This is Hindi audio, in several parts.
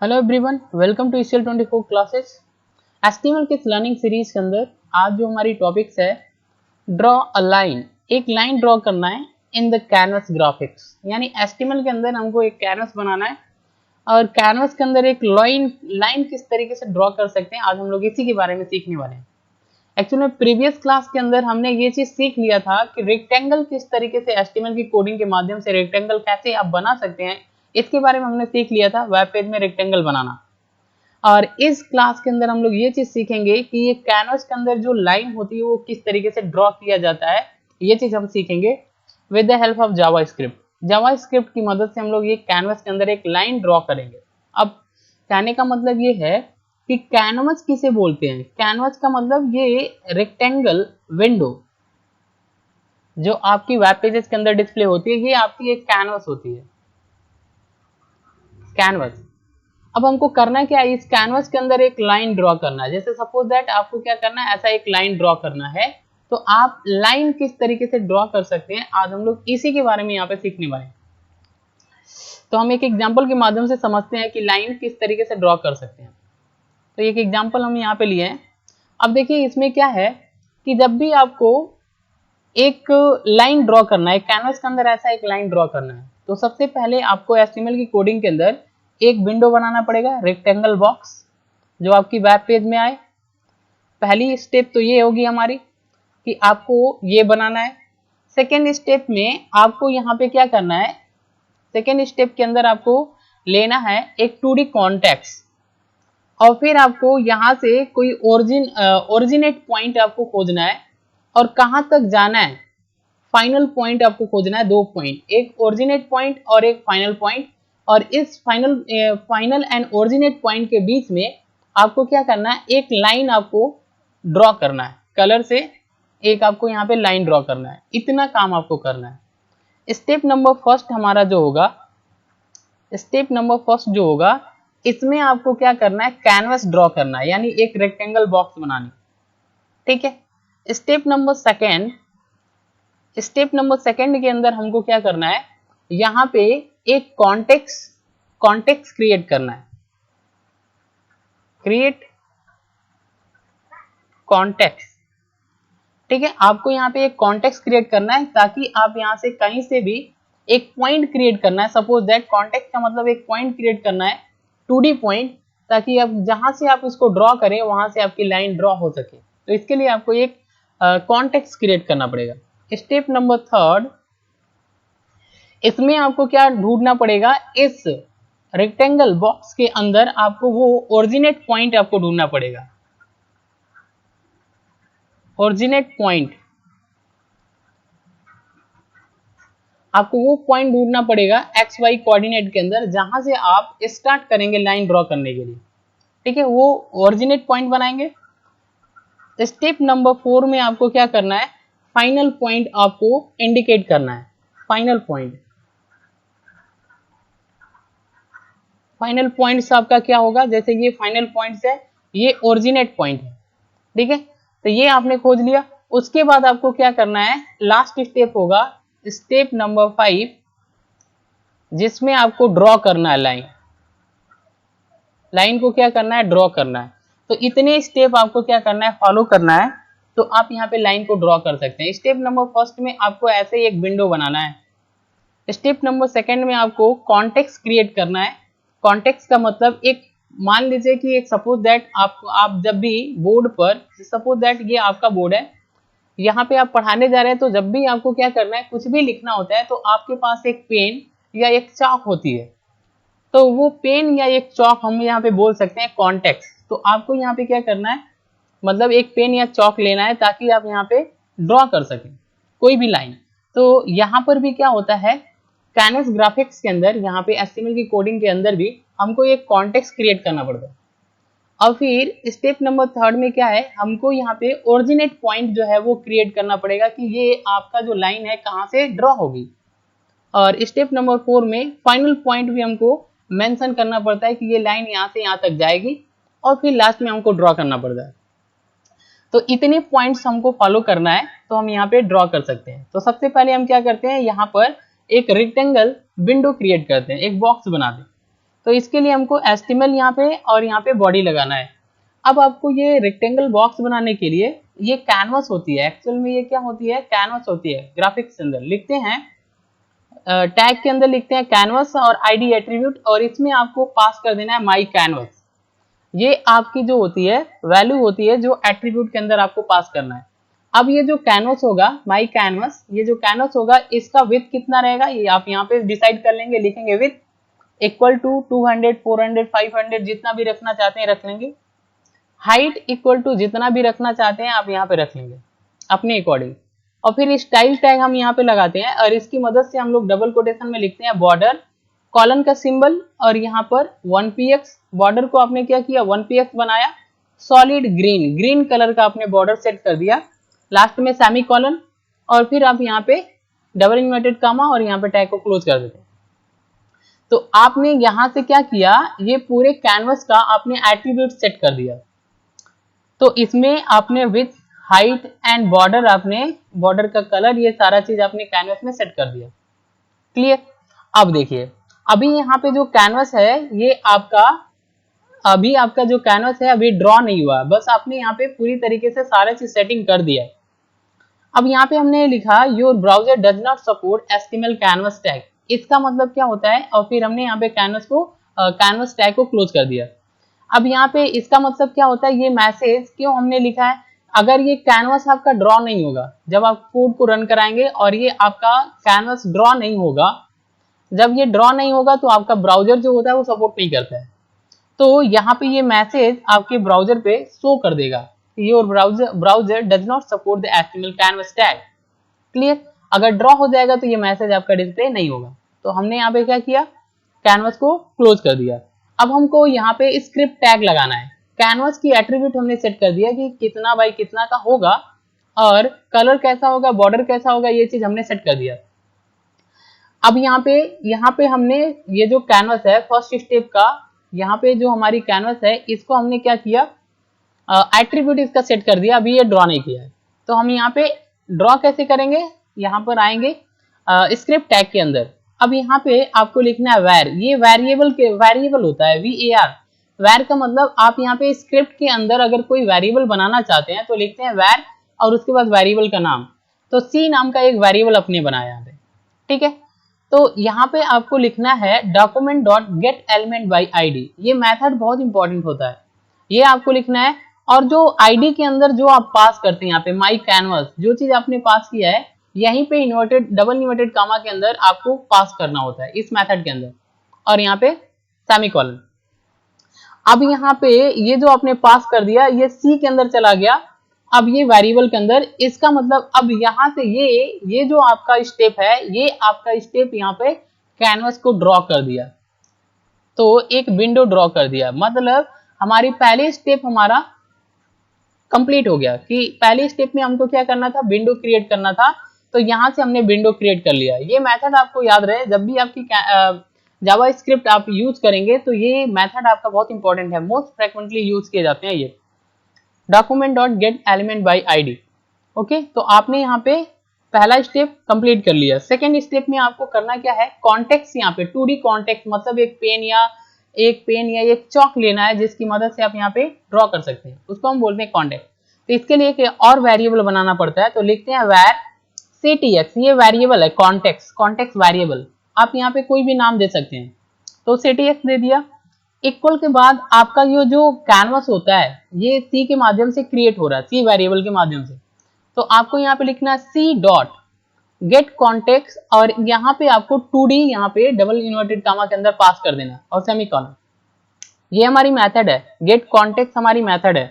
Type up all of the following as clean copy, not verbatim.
Hello everyone, welcome to ECL 24 classes. HTML के लर्निंग सीरीज के अंदर आज जो हमारी टॉपिक्स है, ड्रॉ अ लाइन, एक लाइन ड्रॉ करना है इन द कैनवस ग्राफिक्स। यानी HTML के अंदर हमको एक कैनवस बनाना है और कैनवस के अंदर एक लाइन किस तरीके से ड्रॉ कर सकते हैं, आज हम लोग इसी के बारे में सीखने वाले हैं। एक्चुअली प्रीवियस क्लास के अंदर हमने ये चीज सीख लिया था कि रेक्टेंगल किस तरीके से HTML की कोडिंग के माध्यम से रेक्टेंगल कैसे आप बना सकते हैं, इसके बारे में हमने सीख लिया था, वेब पेज में रेक्टेंगल बनाना। और इस क्लास के अंदर हम लोग ये चीज सीखेंगे कि ये कैनवस के अंदर जो लाइन होती है वो किस तरीके से ड्रॉ किया जाता है, ये चीज हम सीखेंगे with the help of JavaScript. JavaScript की मदद से हम लोग ये कैनवस के अंदर एक लाइन ड्रॉ करेंगे। अब कहने का मतलब ये है कि कैनवस किसे बोलते हैं। कैनवस का मतलब ये रेक्टेंगल विंडो जो आपकी वेब पेजेस के अंदर डिस्प्ले होती है, ये आपकी एक कैनवस होती है, कैनवस। अब हमको करना क्या है, इस कैनवस के अंदर एक लाइन ड्रॉ करना है। जैसे सपोज दैट आपको क्या करना है, ऐसा एक लाइन ड्रॉ करना है, तो आप लाइन किस तरीके से ड्रॉ कर सकते हैं, आज हम लोग इसी के बारे में यहाँ पे सीखने वाले हैं। तो हम एक एग्जांपल के माध्यम से समझते हैं कि लाइन किस तरीके से ड्रॉ कर सकते हैं। तो एक एग्जांपल हम यहाँ पे लिए हैं। अब देखिए इसमें क्या है कि जब भी आपको एक लाइन ड्रॉ करना है, कैनवस के अंदर ऐसा एक लाइन ड्रॉ करना है, तो सबसे पहले आपको HTML की कोडिंग के अंदर एक विंडो बनाना पड़ेगा, रेक्टेंगल बॉक्स, जो आपकी वेब पेज में आए। पहली स्टेप तो ये होगी हमारी कि आपको ये बनाना है। सेकेंड स्टेप में आपको यहाँ पे क्या करना है, सेकेंड स्टेप के अंदर आपको लेना है एक 2D कॉन्टेक्स्ट, और फिर आपको यहाँ से कोई ओरिजिनेट पॉइंट आपको खोजना है और कहाँ तक जाना है, फाइनल पॉइंट आपको खोजना है। 2 पॉइंट, एक ओरिजिनेट पॉइंट और एक फाइनल पॉइंट। और इस फाइनल एंड ओरिजिनेट पॉइंट के बीच में आपको क्या करना है, एक लाइन आपको ड्रॉ करना है कलर से, एक आपको यहाँ पे लाइन ड्रॉ करना है। इतना काम आपको करना है। स्टेप नंबर फर्स्ट हमारा जो होगा, स्टेप नंबर फर्स्ट जो होगा, इसमें आपको क्या करना है, कैनवस ड्रॉ करना है, यानी एक रेक्टेंगल बॉक्स बनानी। ठीक है। Step number second, step number second के अंदर हमको क्या करना है, यहाँ पे एक कॉन्टेक्स्ट क्रिएट करना है, क्रिएट कॉन्टेक्स्ट। ठीक है, आपको यहाँ पे एक कॉन्टेक्स्ट क्रिएट करना है ताकि आप यहाँ से कहीं से भी एक पॉइंट क्रिएट करना है। सपोज दैट कॉन्टेक्स्ट का मतलब एक पॉइंट क्रिएट करना है, 2D पॉइंट, ताकि आप जहां से आप इसको ड्रॉ करें वहां से आपकी लाइन ड्रॉ हो सके। तो इसके लिए आपको एक कॉन्टेक्स्ट क्रिएट करना पड़ेगा। स्टेप नंबर थर्ड, इसमें आपको क्या ढूंढना पड़ेगा, इस रेक्टेंगल बॉक्स के अंदर आपको वो ओरिजिनेट पॉइंट आपको ढूंढना पड़ेगा, ओरिजिनेट पॉइंट। आपको वो पॉइंट ढूंढना पड़ेगा एक्स वाई कोऑर्डिनेट के अंदर, जहां से आप स्टार्ट करेंगे लाइन ड्रॉ करने के लिए। ठीक है, वो ओरिजिनेट पॉइंट बनाएंगे। स्टेप नंबर 4 में आपको क्या करना है, फाइनल पॉइंट आपको इंडिकेट करना है। फाइनल पॉइंट, फाइनल पॉइंट्स आपका क्या होगा, जैसे ये फाइनल पॉइंट्स है, ये ओरिजिनेट पॉइंट है। ठीक है, तो ये आपने खोज लिया। उसके बाद आपको क्या करना है, लास्ट स्टेप होगा स्टेप नंबर 5, जिसमें आपको ड्रॉ करना है लाइन। लाइन को क्या करना है, ड्रॉ करना है। तो इतने स्टेप आपको क्या करना है, फॉलो करना है, तो आप यहाँ पे लाइन को ड्रॉ कर सकते हैं। स्टेप नंबर फर्स्ट में आपको ऐसे ही एक विंडो बनाना है। स्टेप नंबर सेकंड में आपको कॉन्टेक्स्ट क्रिएट करना है। कॉन्टेक्स्ट का मतलब एक, मान लीजिए कि एक सपोज दैट आप जब भी बोर्ड पर, सपोज दैट ये आपका बोर्ड है, यहाँ पे आप पढ़ाने जा रहे हैं, तो जब भी आपको क्या करना है, कुछ भी लिखना होता है, तो आपके पास एक पेन या एक चॉक होती है। तो वो पेन या एक चॉक हम यहाँ पे बोल सकते हैं कॉन्टेक्स्ट। तो आपको यहाँ पे क्या करना है, मतलब एक पेन या चॉक लेना है ताकि आप यहाँ पे ड्रॉ कर सकें कोई भी लाइन। तो यहाँ पर भी क्या होता है, कैनवस ग्राफिक्स के अंदर, यहाँ पे HTML की कोडिंग के अंदर भी हमको एक कॉन्टेक्स्ट क्रिएट करना पड़ता है। और फिर स्टेप नंबर थर्ड में क्या है, हमको यहाँ पे ओरिजिनेट पॉइंट जो है वो क्रिएट करना पड़ेगा कि ये आपका जो लाइन है कहाँ से ड्रॉ होगी। और स्टेप नंबर 4 में फाइनल पॉइंट भी हमको मेंशन करना पड़ता है कि ये लाइन यहाँ से यहाँ तक जाएगी, और फिर लास्ट में हमको ड्रॉ करना पड़ता है। तो इतने पॉइंट्स हमको फॉलो करना है, तो हम यहाँ पे ड्रॉ कर सकते हैं। तो सबसे पहले हम क्या करते हैं, यहाँ पर एक रेक्टेंगल विंडो क्रिएट करते हैं, एक बॉक्स बनाते हैं। तो इसके लिए हमको HTML यहाँ पे और यहाँ पे बॉडी लगाना है। अब आपको ये रेक्टेंगल बॉक्स बनाने के लिए ये कैनवस होती है, एक्चुअल में ये क्या होती है, कैनवस होती है। ग्राफिक्स के अंदर लिखते हैं, टैग के अंदर लिखते हैं कैनवस और आईडी एट्रीब्यूट, और इसमें आपको पास कर देना है माई कैनवस। ये आपकी जो होती है वैल्यू होती है जो एट्रीब्यूट के अंदर आपको पास करना है। अब ये जो कैनवस होगा माई कैनवस, ये जो कैनवस होगा इसका विड्थ कितना रहेगा ये आप यहाँ पे डिसाइड कर लेंगे, लिखेंगे विड्थ इक्वल टू 200, 400, 500 जितना भी रखना चाहते हैं रख लेंगे। हाइट इक्वल टू जितना भी रखना चाहते हैं आप यहाँ पे रख लेंगे अपने अकॉर्डिंग। और फिर स्टाइल टैग हम यहाँ पे लगाते हैं और इसकी मदद से हम लोग डबल कोटेशन में लिखते हैं बॉर्डर, कॉलन का सिंबल और यहाँ पर 1px। बॉर्डर को आपने क्या किया 1px बनाया, सॉलिड ग्रीन, ग्रीन कलर का आपने बॉर्डर सेट कर दिया, लास्ट में सेमी कॉलन और फिर आप यहाँ पे डबल इन्वर्टेड कामा और यहाँ पे टैग को क्लोज कर देते हैं। तो आपने यहाँ से क्या किया, ये पूरे कैनवस का आपने एट्रीब्यूट सेट कर दिया। तो इसमें आपने विड्थ, हाइट एंड बॉर्डर, आपने बॉर्डर का कलर, ये सारा चीज आपने कैनवस में सेट कर दिया। क्लियर। अब देखिए अभी यहाँ पे जो कैनवस है ये आपका, अभी आपका जो कैनवस है अभी ड्रॉ नहीं हुआ, बस आपने यहाँ पे पूरी तरीके से सारा चीज सेटिंग कर दिया है। अब यहाँ पे हमने लिखा your browser does not support HTML canvas tag, इसका मतलब क्या होता है, और फिर हमने यहाँ पे कैनवस टैग को क्लोज कर दिया। अब यहाँ पे इसका मतलब क्या होता है, ये मैसेज क्यों हमने लिखा है, अगर ये कैनवस आपका ड्रॉ नहीं होगा, जब आप कोड को रन कराएंगे और ये आपका कैनवस ड्रॉ नहीं होगा, जब ये ड्रॉ नहीं होगा तो आपका ब्राउजर जो होता है वो सपोर्ट नहीं करता है। तो यहाँ पे ये मैसेज आपके ब्राउजर पे शो कर देगा, your browser does not support the HTML canvas tag. Clear. अगर ड्रॉ हो जाएगा तो ये मैसेज आपका डिस्प्ले नहीं होगा। तो हमने यहाँ पे क्या किया, कैनवस को क्लोज कर दिया। अब हमको यहाँ पे स्क्रिप्ट टैग लगाना है। कैनवस की एट्रीब्यूट हमने सेट कर दिया कि कितना बाई कितना का होगा और कलर कैसा होगा, बॉर्डर कैसा होगा, ये चीज हमने सेट कर दिया। अब यहाँ पे हमने ये जो कैनवस है फर्स्ट स्टेप का, यहाँ पे जो हमारी कैनवस है इसको हमने क्या किया, एट्रीब्यूट इसका सेट कर दिया। अभी ये ड्रॉ नहीं किया है तो हम यहाँ पे ड्रॉ कैसे करेंगे, यहाँ पर आएंगे स्क्रिप्ट टैग के अंदर। अब यहाँ पे आपको लिखना है वैर, ये वेरिएबल होता है VAR। वैर का मतलब आप यहाँ पे स्क्रिप्ट के अंदर अगर कोई वेरिएबल बनाना चाहते हैं तो लिखते हैं वैर और उसके बाद वेरिएबल का नाम। तो C नाम का एक वेरिएबल अपने बनाया यहाँ पे, ठीक है। तो यहाँ पे आपको लिखना है document dot gate element by ID। ये मेथड बहुत इंपॉर्टेंट होता है, ये आपको लिखना है। और जो ID के अंदर जो आप पास करते हैं यहाँ पे माई कैनवस, जो चीज आपने पास किया है यहीं पे डबल इन्वर्टेड कामा के अंदर आपको पास करना होता है इस मेथड के अंदर, और यहाँ पे सेमीकोलन। अब यहाँ पे ये जो आपने पास कर दिया ये C के अंदर चला गया, अब ये वेरिएबल के अंदर, इसका मतलब अब यहाँ से ये जो आपका स्टेप है, ये आपका स्टेप यहाँ पे कैनवस को ड्रॉ कर दिया, तो एक विंडो ड्रॉ कर दिया। मतलब हमारी पहले स्टेप हमारा कंप्लीट हो गया कि पहले स्टेप में हमको क्या करना था, विंडो क्रिएट करना था। तो यहाँ से हमने विंडो क्रिएट कर लिया। ये मेथड आपको याद रहे, जब भी आपकी जावा स्क्रिप्ट आप यूज करेंगे तो ये मेथड आपका बहुत इंपॉर्टेंट है, मोस्ट फ्रिक्वेंटली यूज किए जाते हैं ये document dot gate element by ID। Okay, तो आपने यहाँ पे पहला स्टेप कंप्लीट कर लिया। सेकेंड स्टेप में आपको करना क्या है, कॉन्टेक्स्ट, यहाँ पे 2D कॉन्टेक्स्ट, मतलब एक पेन या एक चौक लेना है जिसकी मदद से आप यहाँ पे ड्रॉ कर सकते हैं, उसको हम बोलते हैं कॉन्टेक्स्ट। तो इसके लिए एक और वेरिएबल बनाना पड़ता है, तो लिखते हैं वैर CTX, ये वेरिएबल है कॉन्टेक्स्ट वेरिएबल, आप यहाँ पे कोई भी नाम दे सकते हैं। तो CTX दे दिया। इक्वल के बाद आपका ये जो कैनवस होता है ये C के माध्यम से क्रिएट हो रहा है, C वेरिएबल के माध्यम से। तो आपको यहाँ पे लिखना है C डॉट गेट कॉन्टेक्स्ट, और यहाँ पे आपको 2D यहाँ पे डबल इन्वर्टेड कामा के अंदर पास कर देना और सेमीकोलन। ये हमारी मेथड है, गेट कॉन्टेक्स्ट हमारी मेथड है।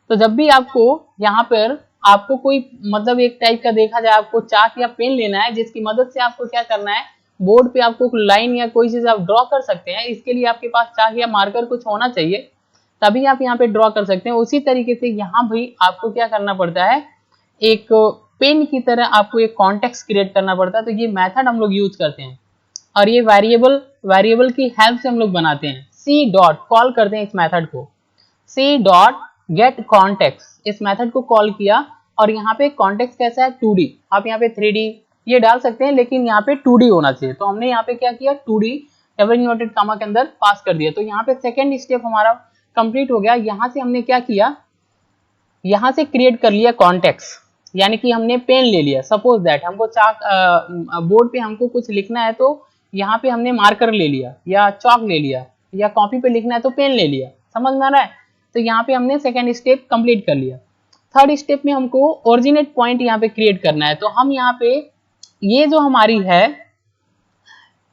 तो जब भी आपको यहाँ पर आपको कोई मतलब एक टाइप का देखा जाए, आपको चाक या पेन लेना है जिसकी मदद से आपको क्या करना है, बोर्ड पे आपको लाइन या कोई चीज आप ड्रॉ कर सकते हैं। इसके लिए आपके पास चाक या मार्कर कुछ होना चाहिए, तभी आप यहाँ पे ड्रॉ कर सकते हैं। उसी तरीके से यहाँ भी आपको क्या करना पड़ता है, एक पेन की तरह आपको एक कॉन्टेक्स्ट क्रिएट करना पड़ता है। तो ये मेथड हम लोग यूज करते हैं और ये वेरिएबल की हेल्प से हम लोग बनाते हैं। C डॉट कॉल करते हैं इस मेथड को, C डॉट गेट कॉन्टेक्स्ट, इस मेथड को कॉल किया। और यहाँ पे कॉन्टेक्स्ट कैसा है, 2D, आप यहाँ पे 3D ये डाल सकते हैं, लेकिन यहाँ पे 2D होना चाहिए। तो हमने यहाँ पे क्या किया, 2D डबल इन्वर्टेड कामा के अंदर पास कर दिया। तो यहाँ पे सेकेंड स्टेप हमारा कंप्लीट हो गया। यहाँ से हमने क्या किया, यहाँ से क्रिएट कर लिया कॉन्टेक्स्ट, यानी कि हमने पेन ले लिया। सपोज दैट हमको चाक बोर्ड पे हमको कुछ लिखना है तो यहाँ पे हमने मार्कर ले लिया या चॉक ले लिया, या कॉपी पे लिखना है तो पेन ले लिया। समझ में आ रहा है? तो यहाँ पे हमने सेकेंड स्टेप कंप्लीट कर लिया। थर्ड स्टेप में हमको ओरिजिनेट पॉइंट यहाँ पे क्रिएट करना है। तो हम यहाँ पे ये जो हमारी है,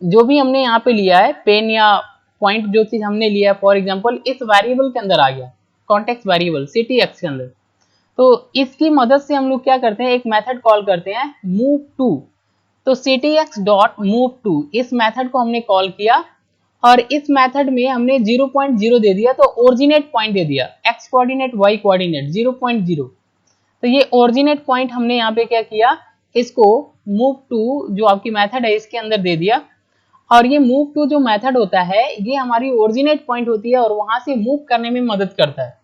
जो भी हमने यहाँ पे लिया है पेन या पॉइंट, जो चीज हमने लिया है, फॉर एग्जांपल इस वेरिएबल के अंदर आ गया, कॉन्टेक्स्ट वेरिएबल ctx के अंदर। तो इसकी मदद से हम लोग क्या करते हैं, एक मेथड कॉल करते हैं move to। तो ctx डॉट मूव टू, इस मेथड को हमने कॉल किया और इस मेथड में हमने 0.0 दे दिया, तो ओरिजिनेट पॉइंट दे दिया, x कोऑर्डिनेट y कोऑर्डिनेट 0.0। तो ये ओरिजिनेट पॉइंट हमने यहाँ पे क्या किया, इसको मूव टू जो आपकी मेथड है इसके अंदर दे दिया। और ये मूव टू जो मेथड होता है ये हमारी ओरिजिनेट पॉइंट होती है और वहां से मूव करने में मदद करता है।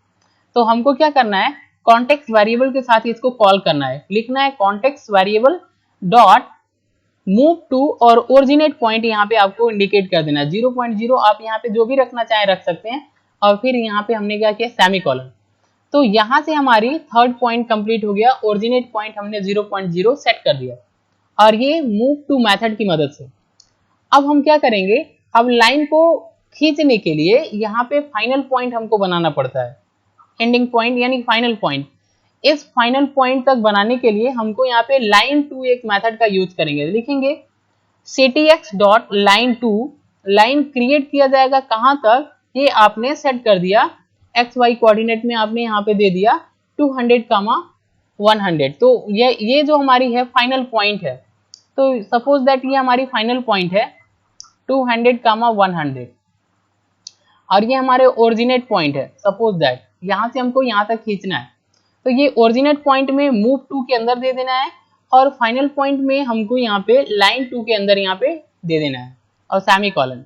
तो हमको क्या करना है, कॉन्टेक्स्ट वेरिएबल के साथ इसको कॉल करना है, लिखना है context variable dot move to और ओरिजिनेट पॉइंट यहाँ पे आपको इंडिकेट कर देना है 0.0। आप यहाँ पे जो भी रखना चाहे रख सकते हैं। और फिर यहाँ पे हमने क्या किया, सेमीकोलन। तो यहाँ से हमारी थर्ड पॉइंट कंप्लीट हो गया, ओरिजिनेट पॉइंट हमने 0.0 सेट कर दिया और ये मूव टू मेथड की मदद से। अब हम क्या करेंगे, अब लाइन को खींचने के लिए यहाँ पे फाइनल पॉइंट हमको बनाना पड़ता है, एंडिंग पॉइंट यानी फाइनल पॉइंट। इस फाइनल पॉइंट तक बनाने के लिए हमको यहाँ पे लाइन टू एक मेथड का यूज करेंगे। लिखेंगे ctx dot line to, line create किया जाएगा कहाँ तक, ये आपने सेट कर दिया एक्स वाई कोऑर्डिनेट में, आपने यहाँ पे दे दिया 200, 100। तो ये जो हमारी है फाइनल पॉइंट है। तो सपोज दैट ये हमारी फाइनल पॉइंट है 200, 100 और ये हमारे ओरिजिनेट पॉइंट है। सपोज दैट यहाँ से हमको यहाँ तक खींचना है, तो ये ओरिजिनेट पॉइंट में मूव टू के अंदर दे देना है और फाइनल पॉइंट में हमको यहाँ पे लाइन टू के अंदर यहाँ पे दे देना है और सेमीकोलन।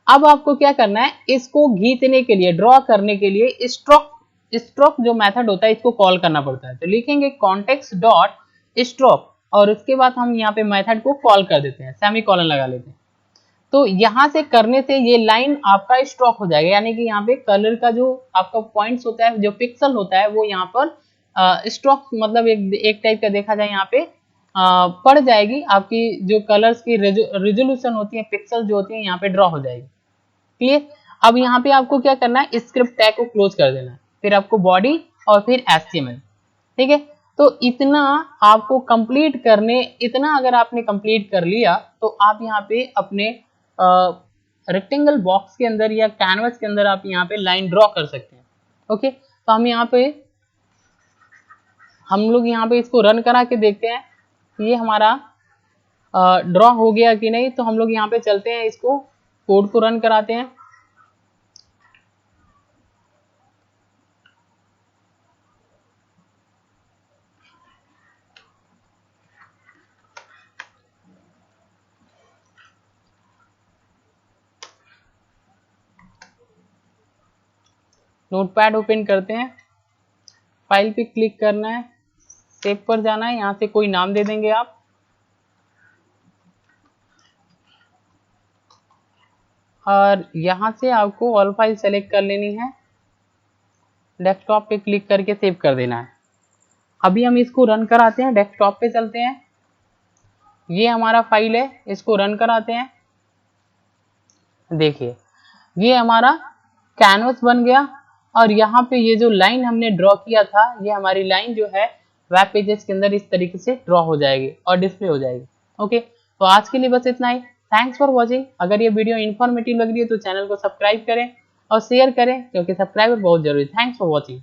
अब आपको क्या करना है, इसको खींचने के लिए, ड्रॉ करने के लिए स्ट्रोक जो मेथड होता है इसको कॉल करना पड़ता है। तो लिखेंगे कॉन्टेक्स्ट डॉट स्ट्रोक और उसके बाद हम यहाँ पे मेथड को कॉल कर देते हैं, सेमीकोलन लगा लेते हैं। तो यहाँ से करने से ये लाइन आपका स्ट्रोक हो जाएगा, यानी कि यहाँ पे कलर का जो आपका पॉइंट्स होता है, जो पिक्सल होता है, वो यहाँ पर स्ट्रोक मतलब एक टाइप का देखा जाए यहाँ पे पड़ जाएगी। आपकी जो कलर्स की रेजोल्यूशन होती है, पिक्सल जो होती है, यहाँ पे ड्रॉ हो जाएगी। क्लियर? अब यहाँ पे आपको क्या करना है, स्क्रिप्ट टैग को क्लोज कर देना है, फिर आपको बॉडी और फिर HTML। ठीक है, तो इतना आपको कंप्लीट करने, इतना अगर आपने कंप्लीट कर लिया तो आप यहाँ पे अपने रेक्टेंगल बॉक्स के अंदर या कैनवस के अंदर आप यहाँ पे लाइन ड्रॉ कर सकते हैं। ओके, तो हम लोग यहाँ पे इसको रन करा के देखते हैं ये हमारा ड्रॉ हो गया कि नहीं। तो हम लोग यहाँ पे चलते हैं, इसको कोड को रन कराते हैं। नोटपैड ओपन करते हैं, फाइल पे क्लिक करना है, सेव पर जाना है, यहाँ से कोई नाम दे देंगे आप। और यहाँ से आपको ऑल फाइल सेलेक्ट कर लेनी है, डेस्कटॉप पे क्लिक करके सेव कर देना है। अभी हम इसको रन कराते हैं, डेस्कटॉप पे चलते हैं, ये हमारा फाइल है, इसको रन कराते हैं। देखिए ये हमारा कैनवस बन गया और यहाँ पे ये जो लाइन हमने ड्रॉ किया था, ये हमारी लाइन जो है वेब पेजेस के अंदर इस तरीके से ड्रॉ हो जाएगी और डिस्प्ले हो जाएगी। ओके, तो आज के लिए बस इतना ही। Thanks for watching. अगर ये वीडियो इन्फॉर्मेटिव लग रही है तो चैनल को सब्सक्राइब करें और शेयर करें, क्योंकि सब्सक्राइबर बहुत जरूरी है। Thanks for watching.